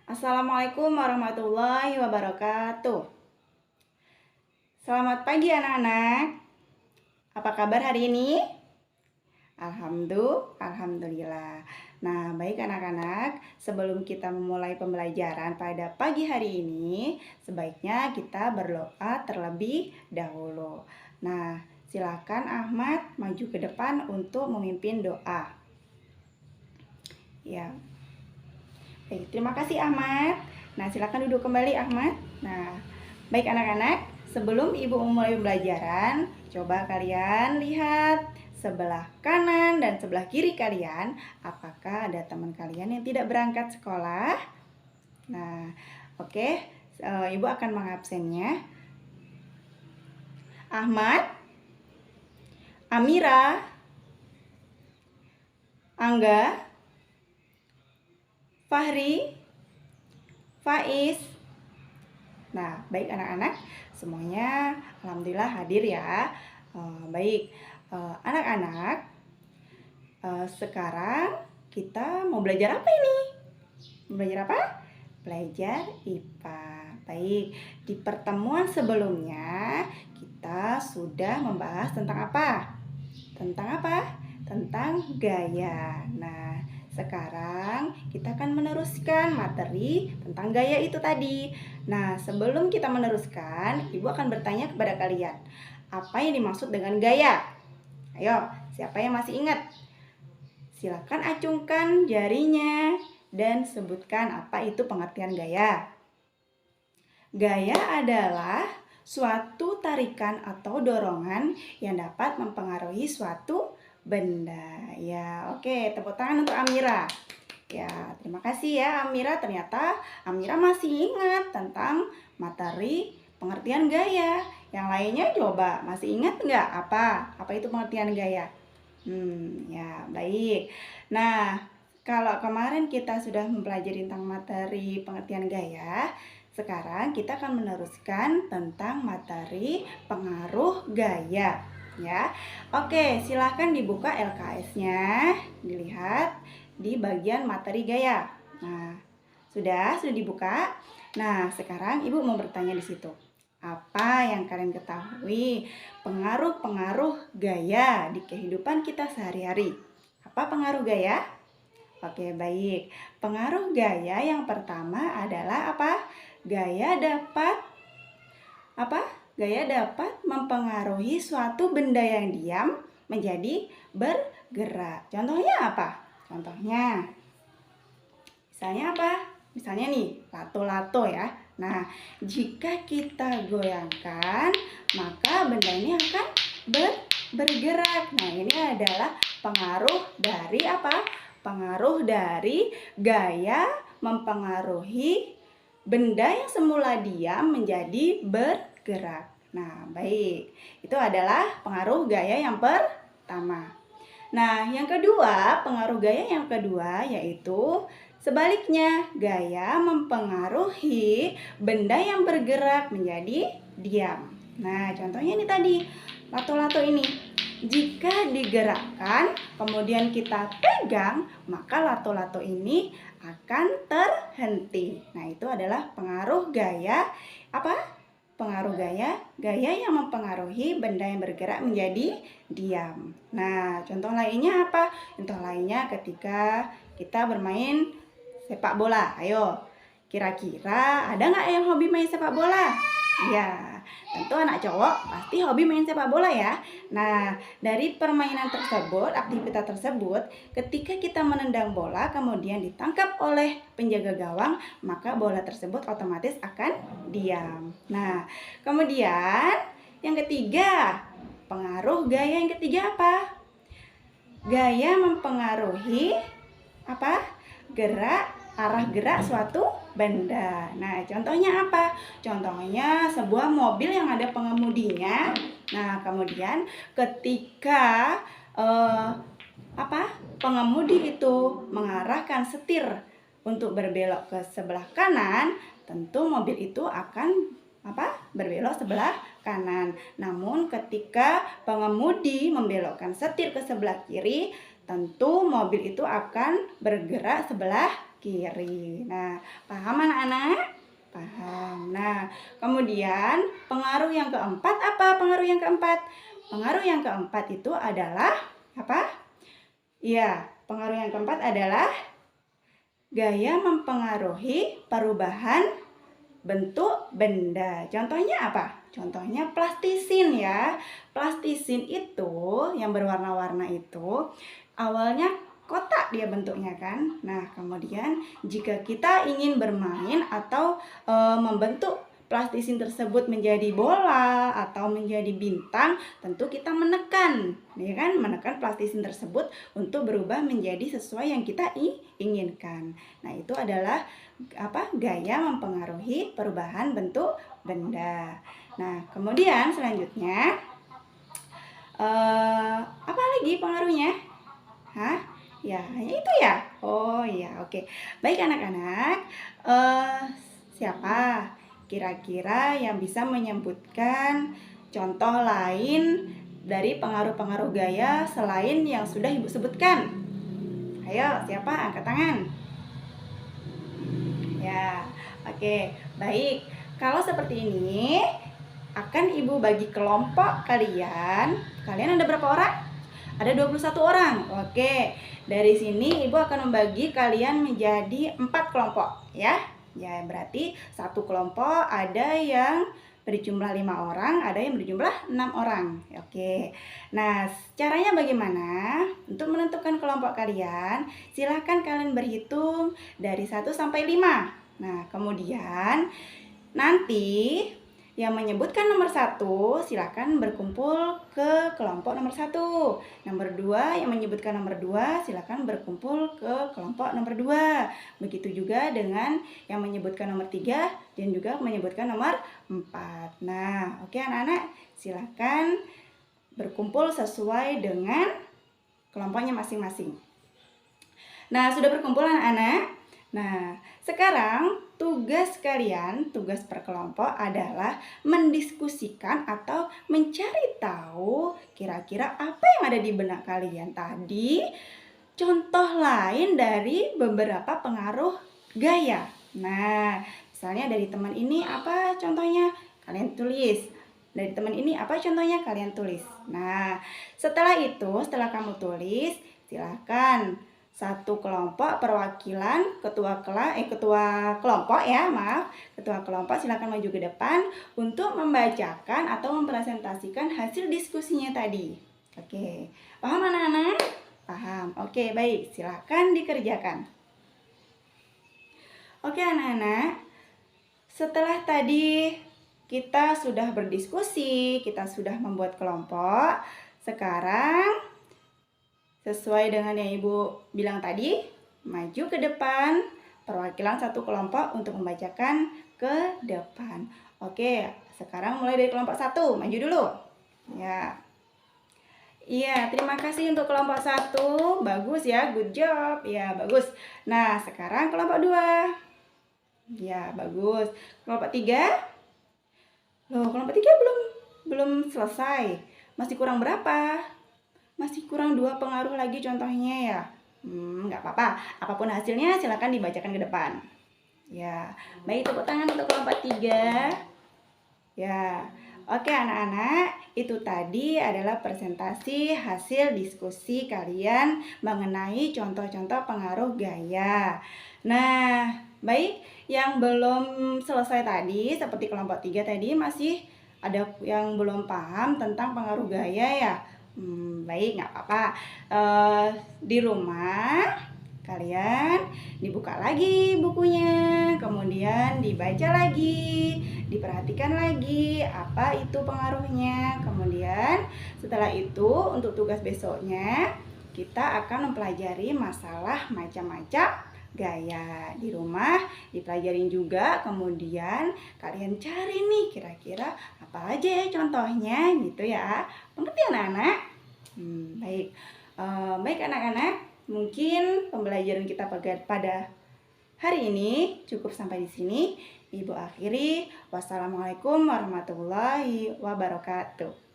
Assalamualaikum warahmatullahi wabarakatuh. Selamat pagi anak-anak. Apa kabar hari ini? Alhamdulillah. Nah, baik anak-anak, sebelum kita memulai pembelajaran pada pagi hari ini, sebaiknya kita berdoa terlebih dahulu. Nah, silakan Ahmad maju ke depan untuk memimpin doa. Ya. Baik, terima kasih Ahmad. Nah, silakan duduk kembali Ahmad. Nah, baik anak-anak, sebelum Ibu memulai pembelajaran, coba kalian lihat sebelah kanan dan sebelah kiri kalian, apakah ada teman kalian yang tidak berangkat sekolah? Nah, oke, Ibu akan mengabsennya. Ahmad, Amira, Angga, Fahri, Faiz. Nah, baik anak-anak, semuanya alhamdulillah hadir ya. Baik, anak-anak, sekarang kita mau belajar apa ini? Belajar apa? Belajar IPA. Baik, di pertemuan sebelumnya kita sudah membahas tentang apa? Tentang apa? Tentang gaya. Nah, sekarang kita akan meneruskan materi tentang gaya itu tadi. Nah, sebelum kita meneruskan, Ibu akan bertanya kepada kalian, apa yang dimaksud dengan gaya? Ayo, siapa yang masih ingat? Silakan acungkan jarinya dan sebutkan apa itu pengertian gaya. Gaya adalah suatu tarikan atau dorongan yang dapat mempengaruhi suatu benda. Ya, oke, tepuk tangan untuk Amira. Ya, terima kasih ya Amira. Ternyata Amira masih ingat tentang materi pengertian gaya. Yang lainnya coba masih ingat nggak apa itu pengertian gaya? Ya, baik. Nah, kalau kemarin kita sudah mempelajari tentang materi pengertian gaya, sekarang kita akan meneruskan tentang materi pengaruh gaya. Ya, oke, silahkan dibuka LKS-nya, dilihat di bagian materi gaya. Nah, sudah dibuka. Nah, sekarang Ibu mau bertanya di situ. Apa yang kalian ketahui pengaruh-pengaruh gaya di kehidupan kita sehari-hari? Apa pengaruh gaya? Oke, baik. Pengaruh gaya yang pertama adalah apa? Gaya dapat mempengaruhi suatu benda yang diam menjadi bergerak. Contohnya apa? Misalnya apa? Misalnya nih, lato-lato ya. Nah, jika kita goyangkan, maka benda ini akan bergerak. Nah, ini adalah pengaruh dari apa? Pengaruh dari gaya mempengaruhi benda yang semula diam menjadi bergerak. Nah, baik. Itu adalah pengaruh gaya yang pertama. Nah, yang kedua, pengaruh gaya yang kedua yaitu sebaliknya, gaya mempengaruhi benda yang bergerak menjadi diam. Nah, contohnya ini tadi, lato-lato ini. Jika digerakkan, kemudian kita pegang, maka lato-lato ini akan terhenti. Nah, itu adalah pengaruh gaya apa? Pengaruh gaya yang mempengaruhi benda yang bergerak menjadi diam. Nah, contoh lainnya apa? Contoh lainnya ketika kita bermain sepak bola. Ayo, kira-kira ada nggak yang hobi main sepak bola? Ya, tentu anak cowok pasti hobi main sepak bola ya. Nah, dari permainan tersebut, aktivitas tersebut, ketika kita menendang bola kemudian ditangkap oleh penjaga gawang, maka bola tersebut otomatis akan diam. Nah, kemudian yang ketiga, pengaruh gaya yang ketiga apa? Gaya mempengaruhi apa? Arah gerak suatu benda. Nah, contohnya apa? Contohnya sebuah mobil yang ada pengemudinya. Nah, kemudian ketika pengemudi itu mengarahkan setir untuk berbelok ke sebelah kanan, tentu mobil itu akan berbelok sebelah kanan. Namun ketika pengemudi membelokkan setir ke sebelah kiri, tentu mobil itu akan bergerak sebelah kiri. Nah, paham anak-anak? Paham. Nah, kemudian pengaruh yang keempat apa? Pengaruh yang keempat. Pengaruh yang keempat itu adalah apa? Iya, pengaruh yang keempat adalah gaya mempengaruhi perubahan bentuk benda. Contohnya apa? Contohnya plastisin ya. Plastisin itu yang berwarna-warna itu awalnya kotak dia bentuknya kan. Nah, kemudian jika kita ingin bermain atau membentuk plastisin tersebut menjadi bola atau menjadi bintang, tentu kita menekan, ya kan? Menekan plastisin tersebut untuk berubah menjadi sesuai yang kita inginkan. Nah, itu adalah apa? Gaya mempengaruhi perubahan bentuk benda. Nah, kemudian selanjutnya apa lagi pengaruhnya? Hah? Ya, hanya itu ya? Oh ya, oke. Baik anak-anak, siapa kira-kira yang bisa menyebutkan contoh lain dari pengaruh-pengaruh gaya selain yang sudah Ibu sebutkan? Ayo, siapa? Angkat tangan. Ya, oke. Baik. Kalau seperti ini, akan Ibu bagi kelompok kalian. Kalian ada berapa orang? Ada 21 orang. Oke. Dari sini Ibu akan membagi kalian menjadi 4 kelompok, ya. Ya, berarti satu kelompok ada yang berjumlah 5 orang, ada yang berjumlah 6 orang. Oke. Nah, caranya bagaimana? Untuk menentukan kelompok kalian, silahkan kalian berhitung dari 1 sampai 5. Nah, kemudian nanti yang menyebutkan nomor 1 silakan berkumpul ke kelompok nomor 1. Nomor 2 yang menyebutkan nomor 2 silakan berkumpul ke kelompok nomor 2. Begitu juga dengan yang menyebutkan nomor 3 dan juga menyebutkan nomor 4. Nah, oke anak-anak, silakan berkumpul sesuai dengan kelompoknya masing-masing. Nah, sudah berkumpul anak-anak? Nah, sekarang tugas kalian, tugas per kelompok adalah mendiskusikan atau mencari tahu kira-kira apa yang ada di benak kalian tadi. Contoh lain dari beberapa pengaruh gaya. Nah, misalnya dari teman ini apa contohnya? Kalian tulis. Dari teman ini apa contohnya? Kalian tulis. Nah, setelah itu, setelah kamu tulis, silakan satu kelompok perwakilan ketua kelompok ya, ketua kelompok silakan maju ke depan untuk membacakan atau mempresentasikan hasil diskusinya tadi. Oke, paham anak-anak? Paham. Oke, baik, silakan dikerjakan. Oke anak-anak, setelah tadi kita sudah berdiskusi, kita sudah membuat kelompok, sekarang sesuai dengan yang Ibu bilang tadi, maju ke depan, perwakilan satu kelompok untuk membacakan ke depan. Oke, sekarang mulai dari kelompok 1, maju dulu. Ya. Iya, terima kasih untuk kelompok 1. Bagus ya, good job. Ya, bagus. Nah, sekarang kelompok 2. Ya, bagus. Kelompok 3. Loh, kelompok 3 belum selesai. Masih kurang berapa? Masih kurang 2 pengaruh lagi contohnya ya. Nggak apa-apa. Apapun hasilnya silakan dibacakan ke depan. Ya, baik, tepuk tangan untuk kelompok 3. Ya, oke anak-anak, itu tadi adalah presentasi hasil diskusi kalian mengenai contoh-contoh pengaruh gaya. Nah, baik, yang belum selesai tadi, seperti kelompok 3 tadi, masih ada yang belum paham tentang pengaruh gaya ya. Baik, nggak apa-apa. Di rumah kalian dibuka lagi bukunya, kemudian dibaca lagi, diperhatikan lagi apa itu pengaruhnya. Kemudian setelah itu untuk tugas besoknya kita akan mempelajari masalah macam-macam gaya. Di rumah dipelajarin juga, kemudian kalian cari nih kira-kira apa aja ya contohnya gitu ya. Mengerti anak-anak? Baik. Baik anak-anak, mungkin pembelajaran kita pada hari ini cukup sampai di sini. Ibu akhiri. Wassalamualaikum warahmatullahi wabarakatuh.